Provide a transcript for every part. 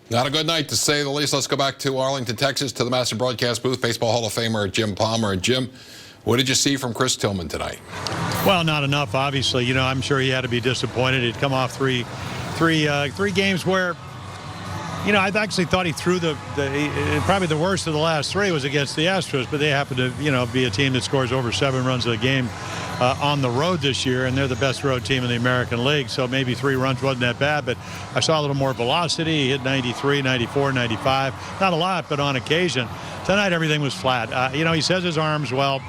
Not a good night, to say the least. Let's go back to Arlington, Texas, to the MASN broadcast booth. Baseball Hall of Famer Jim Palmer. And Jim, what did you see from Chris Tillman tonight? Well, not enough, obviously. You know, I'm sure he had to be disappointed. He'd come off three games where, you know, I actually thought he threw probably the worst of the last three was against the Astros, but they happen to, you know, be a team that scores over 7 runs a game on the road this year, and they're the best road team in the American League, so maybe 3 runs wasn't that bad, but I saw a little more velocity. He hit 93, 94, 95. Not a lot, but on occasion. Tonight, everything was flat. You know, he says his arm's well.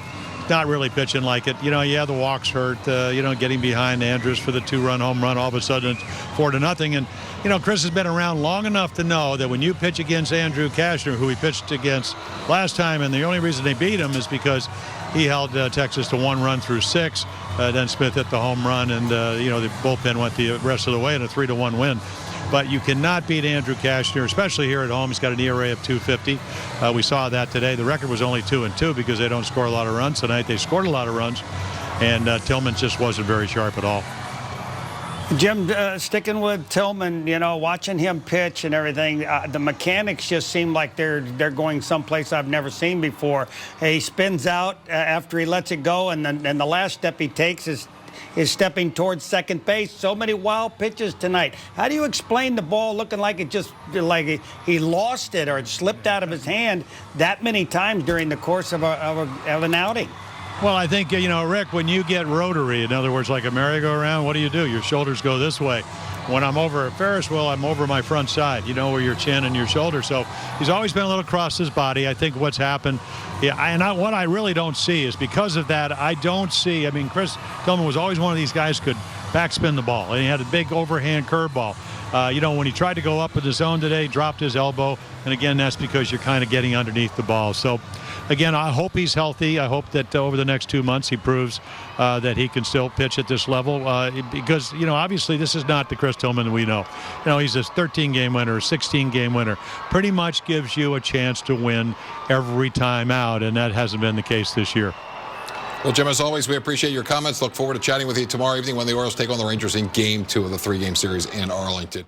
Not really pitching like it. You know, yeah, the walks hurt. You know, getting behind Andrus for the 2-run home run, all of a sudden it's 4-0. And, you know, Chris has been around long enough to know that when you pitch against Andrew Cashner, who he pitched against last time, and the only reason they beat him is because he held Texas to 1 run through 6. Then Smith hit the home run, and, you know, the bullpen went the rest of the way in a 3-1 win. But you cannot beat Andrew Cashner, especially here at home. He's got an ERA of 2.50. We saw that today. The record was only 2-2 because they don't score a lot of runs tonight. They scored a lot of runs, and Tillman just wasn't very sharp at all. Jim, sticking with Tillman, you know, watching him pitch and everything, the mechanics just seem like they're going someplace I've never seen before. He spins out after he lets it go, and then the last step he takes is stepping towards second base. So many wild pitches tonight. How do you explain the ball looking like it just like he lost it or it slipped out of his hand that many times during the course of an outing? Well, I think, you know, Rick, when you get rotary, in other words, like a merry-go-round, what do? Your shoulders go this way. When I'm over a Ferris wheel, I'm over my front side, you know, where your chin and your shoulder. So he's always been a little across his body. I think what's happened, what I really don't see is because of that, I don't see, I mean, Chris Tillman was always one of these guys who could backspin the ball, and he had a big overhand curveball. You know, when he tried to go up in the zone today, dropped his elbow, and again, that's because you're kind of getting underneath the ball. So, again, I hope he's healthy. I hope that over the next 2 months he proves that he can still pitch at this level because, you know, obviously this is not the Chris Tillman that we know. You know, he's a 13-game winner, a 16-game winner. Pretty much gives you a chance to win every time out, and that hasn't been the case this year. Well, Jim, as always, we appreciate your comments. Look forward to chatting with you tomorrow evening when the Orioles take on the Rangers in Game 2 of the 3-game series in Arlington.